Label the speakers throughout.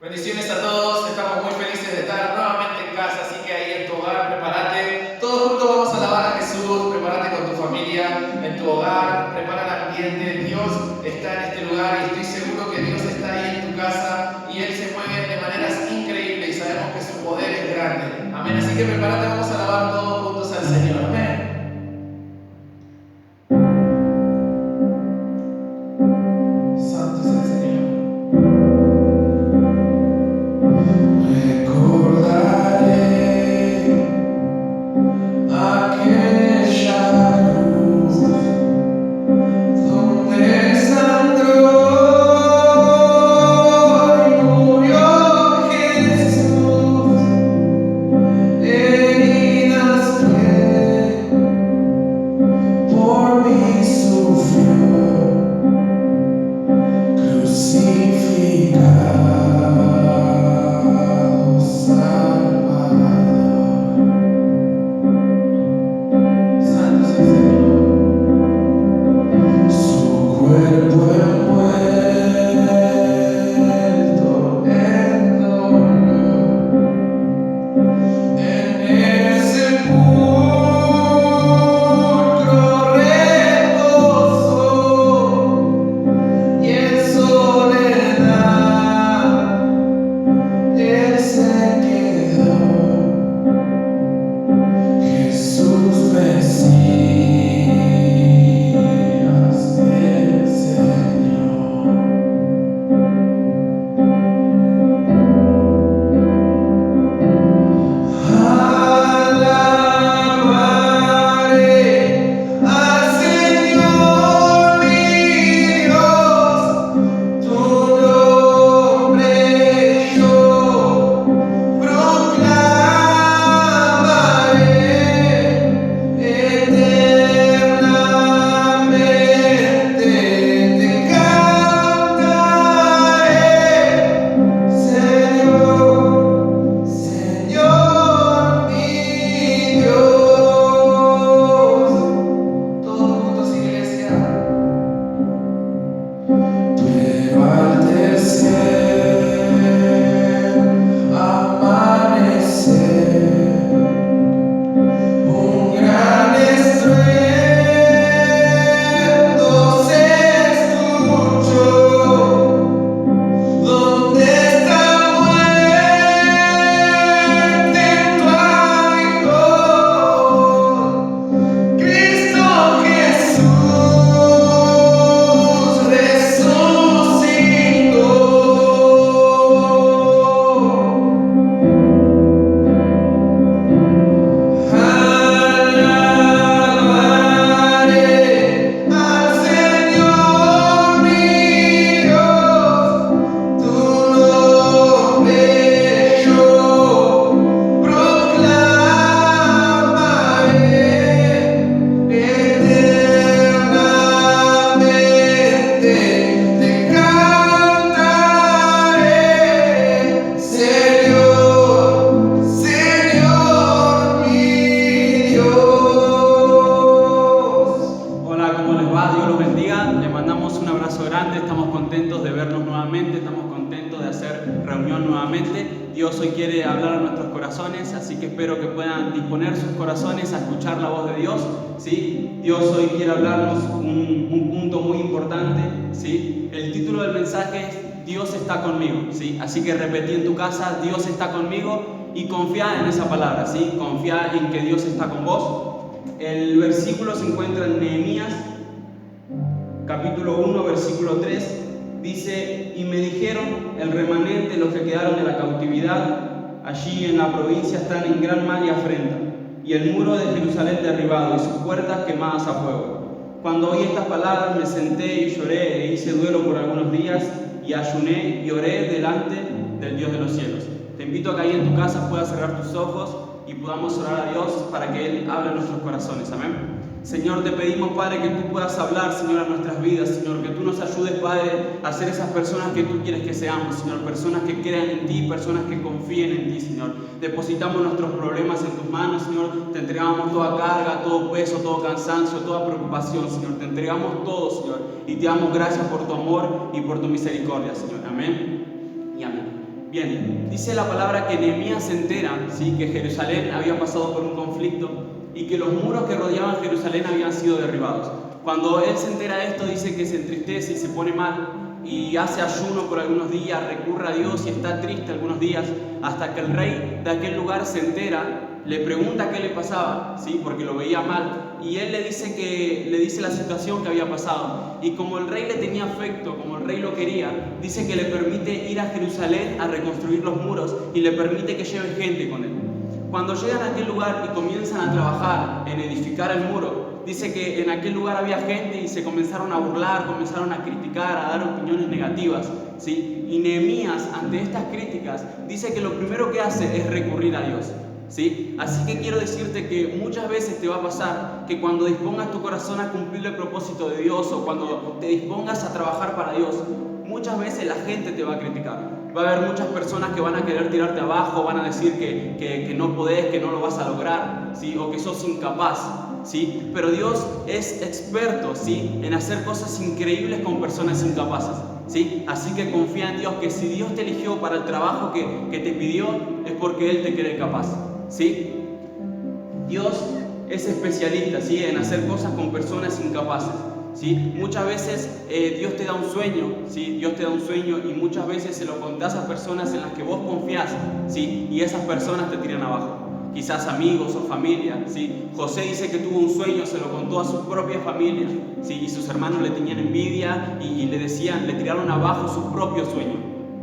Speaker 1: Bendiciones a todos, estamos muy felices de estar nuevamente en casa, así que ahí en tu hogar, prepárate. Todos juntos vamos a alabar a Jesús, prepárate con tu familia, en tu hogar, prepara el ambiente. Dios está en este lugar y estoy seguro que Dios está ahí en tu casa y Él se mueve de maneras increíbles y sabemos que su poder es grande. Amén, así que prepárate, vamos a alabar todos juntos al Señor. Amén. Santo es el Señor. Recordaré aquella cruz donde sangró y murió Jesús, heridas que por mí sufrió, crucificado Salvador. Santo es el Señor. Su cuerpo envuelto en dolor, en el sepulcro reposó y en soledad Él se quedó. Jesús Mesías, el Señor. Alabaré al Señor mi Dios, tu nombre yo proclamaré eternamente, te cantaré, Señor, Señor mi Dios. Todos juntos, iglesia. Pero al tercer amanecer, un gran estruendo se escuchó. ¿Dónde está muerte tu aguijón? Cristo Jesús resucitó. Alabaré al Señor mi Dios, tu nombre yo proclamaré eternamente, te cantaré, Señor, Señor mi Dios.
Speaker 2: Hola, ¿cómo les va? Dios los bendiga. Les mandamos un abrazo grande. Estamos contentos de vernos nuevamente. Estamos contentos de hacer reunión nuevamente. Dios hoy quiere hablar a nuestros corazones, así que espero que puedan disponer sus corazones a escuchar la voz de Dios. ¿Sí? Dios hoy quiere hablarnos un punto muy importante. ¿Sí? El título del mensaje es Dios está conmigo. ¿Sí? Así que repetí en tu casa, Dios está conmigo, y confía en esa palabra. ¿Sí? Confía en que Dios está con vos. El versículo se encuentra en Nehemías, capítulo 1, versículo 3. Dice: y me dijeron, el remanente, los que quedaron de la cautividad allí en la provincia, están en gran mal y afrenta, y el muro de Jerusalén derribado y sus puertas quemadas a fuego. Cuando oí estas palabras me senté y lloré e hice duelo por algunos días, y ayuné y oré delante del Dios de los cielos. Te invito a que ahí en tu casa puedas cerrar tus ojos y podamos orar a Dios para que Él hable en nuestros corazones. Amén. Señor, te pedimos, Padre, que tú puedas hablar, Señor, a nuestras vidas, Señor, que tú nos ayudes, Padre, a ser esas personas que tú quieres que seamos, Señor, personas que crean en ti, personas que confíen en ti, Señor. Depositamos nuestros problemas en tus manos, Señor, te entregamos toda carga, todo peso, todo cansancio, toda preocupación, Señor, te entregamos todo, Señor, y te damos gracias por tu amor y por tu misericordia, Señor. Amén y amén. Bien, dice la palabra que Nehemías se entera, ¿sí?, que Jerusalén había pasado por un conflicto y que los muros que rodeaban Jerusalén habían sido derribados. Cuando él se entera de esto, dice que se entristece y se pone mal y hace ayuno por algunos días, recurre a Dios y está triste algunos días, hasta que el rey de aquel lugar se entera, le pregunta qué le pasaba, ¿sí?, porque lo veía mal, y él le dice la situación que había pasado, y como el rey le tenía afecto, como el rey lo quería, dice que le permite ir a Jerusalén a reconstruir los muros y le permite que lleve gente con él. Cuando llegan a aquel lugar y comienzan a trabajar en edificar el muro, dice que en aquel lugar había gente y se comenzaron a burlar, comenzaron a criticar, a dar opiniones negativas, ¿sí? Y Nehemías, ante estas críticas, dice que lo primero que hace es recurrir a Dios, ¿sí? Así que quiero decirte que muchas veces te va a pasar que cuando dispongas tu corazón a cumplir el propósito de Dios o cuando te dispongas a trabajar para Dios, muchas veces la gente te va a criticar. Va a haber muchas personas que van a querer tirarte abajo, van a decir que no podés, que no lo vas a lograr, ¿sí?, o que sos incapaz, ¿sí? Pero Dios es experto, ¿sí?, en hacer cosas increíbles con personas incapaces, ¿sí? Así que confía en Dios, que si Dios te eligió para el trabajo que te pidió, es porque Él te cree capaz, ¿sí? Dios es especialista, ¿sí?, en hacer cosas con personas incapaces, ¿sí? Muchas veces Dios te da un sueño, ¿sí? Dios te da un sueño y muchas veces se lo contás a personas en las que vos confías, ¿sí?, y esas personas te tiran abajo. Quizás amigos o familia, ¿sí? José dice que tuvo un sueño, se lo contó a su propia familia, ¿sí?, y sus hermanos le tenían envidia y le tiraron abajo su propio sueño,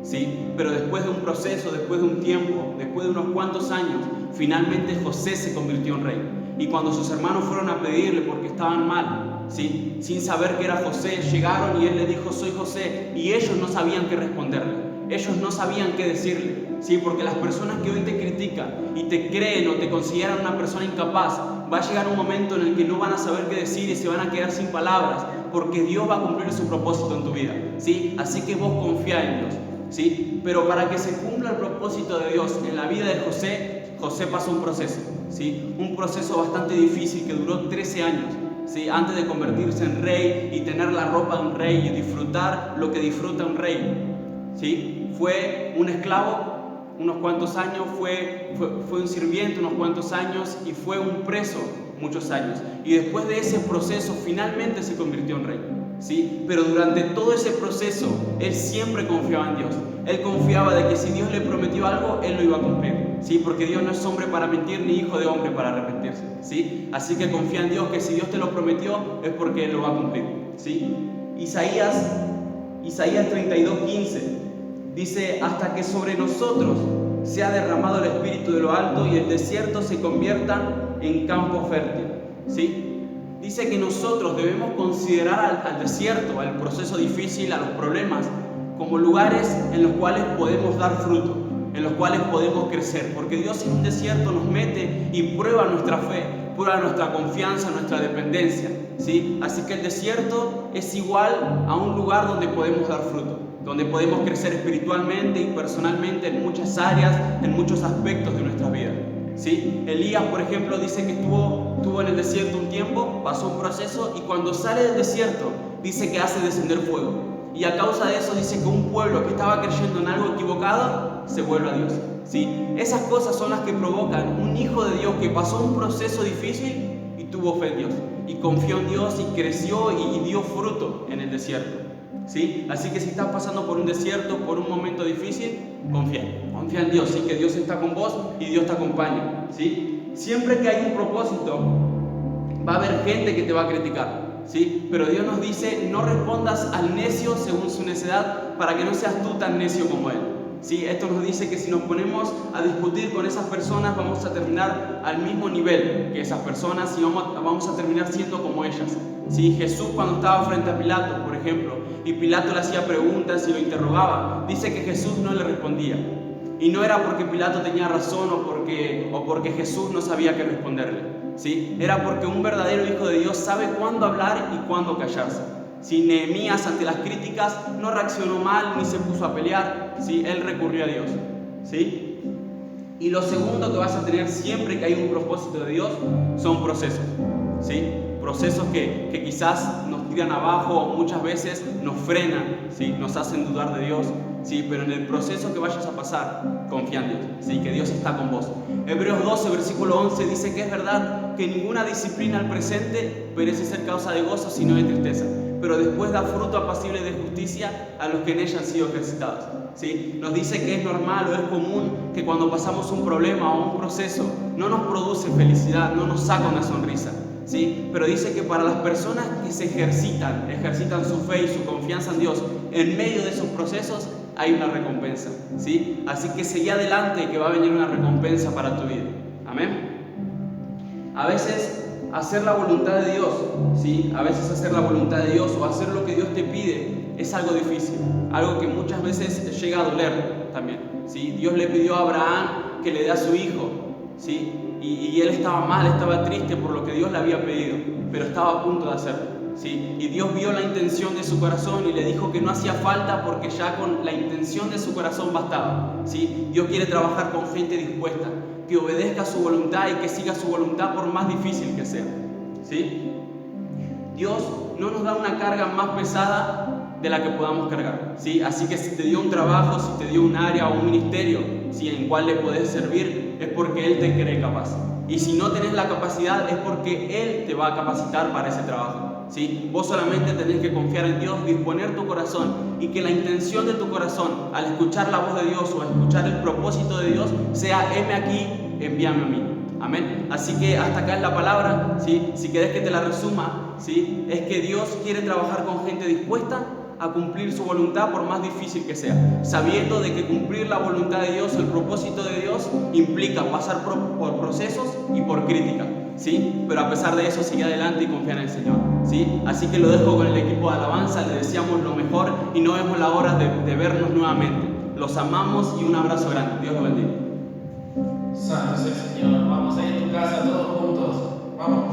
Speaker 2: ¿sí? Pero después de un proceso, después de un tiempo, después de unos cuantos años, finalmente José se convirtió en rey. Y cuando sus hermanos fueron a pedirle porque estaban mal, ¿sí?, sin saber que era José, llegaron y él le dijo: soy José, y ellos no sabían qué responderle, ellos no sabían qué decirle, ¿sí?, porque las personas que hoy te critican y te creen o te consideran una persona incapaz, va a llegar un momento en el que no van a saber qué decir y se van a quedar sin palabras, porque Dios va a cumplir su propósito en tu vida, ¿sí? Así que vos confía en Dios, ¿sí? Pero para que se cumpla el propósito de Dios en la vida de José pasó un proceso, ¿sí?, un proceso bastante difícil que duró 13 años, ¿sí?, antes de convertirse en rey y tener la ropa de un rey y disfrutar lo que disfruta un rey, ¿sí? Fue un esclavo unos cuantos años, fue un sirviente unos cuantos años y fue un preso muchos años. Y después de ese proceso finalmente se convirtió en rey, ¿sí? Pero durante todo ese proceso él siempre confiaba en Dios. Él confiaba de que si Dios le prometió algo, él lo iba a cumplir, ¿sí? Porque Dios no es hombre para mentir ni hijo de hombre para arrepentirse, ¿sí? Así que confía en Dios, que si Dios te lo prometió es porque Él lo va a cumplir, ¿sí? Isaías 32:15 dice: hasta que sobre nosotros se ha derramado el Espíritu de lo alto y el desierto se convierta en campo fértil, ¿sí? Dice que nosotros debemos considerar al desierto, al proceso difícil, a los problemas, como lugares en los cuales podemos dar fruto, en los cuales podemos crecer, porque Dios en un desierto nos mete y prueba nuestra fe, prueba nuestra confianza, nuestra dependencia, ¿sí? Así que el desierto es igual a un lugar donde podemos dar fruto, donde podemos crecer espiritualmente y personalmente en muchas áreas, en muchos aspectos de nuestra vida, ¿sí? Elías, por ejemplo, dice que estuvo en el desierto un tiempo, pasó un proceso y cuando sale del desierto dice que hace descender fuego. Y a causa de eso dice que un pueblo que estaba creyendo en algo equivocado se vuelve a Dios, ¿sí? Esas cosas son las que provocan un hijo de Dios que pasó un proceso difícil y tuvo fe en Dios, y confió en Dios y creció y dio fruto en el desierto, ¿sí? Así que si estás pasando por un desierto, por un momento difícil, confía en Dios, ¿sí? Que Dios está con vos y Dios te acompaña, ¿sí? Siempre que hay un propósito, va a haber gente que te va a criticar, ¿sí? Pero Dios nos dice: no respondas al necio según su necedad, para que no seas tú tan necio como él, ¿sí? Esto nos dice que si nos ponemos a discutir con esas personas, vamos a terminar al mismo nivel que esas personas y vamos a terminar siendo como ellas, ¿sí? Jesús, cuando estaba frente a Pilato, por ejemplo, y Pilato le hacía preguntas y lo interrogaba, dice que Jesús no le respondía. Y no era porque Pilato tenía razón o porque Jesús no sabía qué responderle, ¿sí? Era porque un verdadero hijo de Dios sabe cuándo hablar y cuándo callarse. Si Nehemías, ante las críticas, no reaccionó mal ni se puso a pelear, ¿sí? Él recurrió a Dios, ¿sí? Y lo segundo que vas a tener siempre que hay un propósito de Dios son procesos, ¿sí? Procesos que quizás nos tiran abajo, muchas veces nos frenan, ¿sí? Nos hacen dudar de Dios, ¿sí? Pero en el proceso que vayas a pasar, confía en Dios, ¿sí? Que Dios está con vos. Hebreos 12, versículo 11 dice que es verdad que ninguna disciplina al presente parece ser causa de gozo, sino de tristeza, pero después da fruto apacible de justicia a los que en ella han sido ejercitados, ¿sí? Nos dice que es normal o es común que cuando pasamos un problema o un proceso no nos produce felicidad, no nos saca una sonrisa, ¿sí? Pero dice que para las personas que se ejercitan su fe y su confianza en Dios en medio de esos procesos, hay una recompensa, ¿sí? Así que seguí adelante, que va a venir una recompensa para tu vida. Amén. A veces hacer la voluntad de Dios, ¿sí? A veces hacer la voluntad de Dios o hacer lo que Dios te pide es algo difícil, algo que muchas veces llega a doler también, ¿sí? Dios le pidió a Abraham que le dé a su hijo, ¿sí? Y él estaba mal, estaba triste por lo que Dios le había pedido, pero estaba a punto de hacerlo, ¿sí? Y Dios vio la intención de su corazón y le dijo que no hacía falta porque ya con la intención de su corazón bastaba, ¿sí? Dios quiere trabajar con gente dispuesta, que obedezca su voluntad y que siga su voluntad por más difícil que sea, ¿sí? Dios no nos da una carga más pesada de la que podamos cargar, ¿sí? Así que si te dio un trabajo, si te dio un área o un ministerio, ¿sí? En cual le podés servir, es porque Él te cree capaz. Y si no tenés la capacidad, es porque Él te va a capacitar para ese trabajo, ¿sí? Vos solamente tenés que confiar en Dios, disponer tu corazón y que la intención de tu corazón al escuchar la voz de Dios o al escuchar el propósito de Dios sea: heme aquí, envíame a mí. Amén. Así que hasta acá es la palabra, ¿sí? Si querés que te la resuma, ¿sí? Es que Dios quiere trabajar con gente dispuesta a cumplir su voluntad por más difícil que sea, sabiendo de que cumplir la voluntad de Dios, el propósito de Dios, implica pasar por procesos y por crítica, ¿sí? Pero a pesar de eso, sigue adelante y confía en el Señor, ¿sí? Así que lo dejo con el equipo de alabanza, le deseamos lo mejor y no vemos la hora de vernos nuevamente. Los amamos y un abrazo grande. Dios los bendiga.
Speaker 1: Santo es el Señor. Vamos a ir a tu casa todos juntos. Vamos.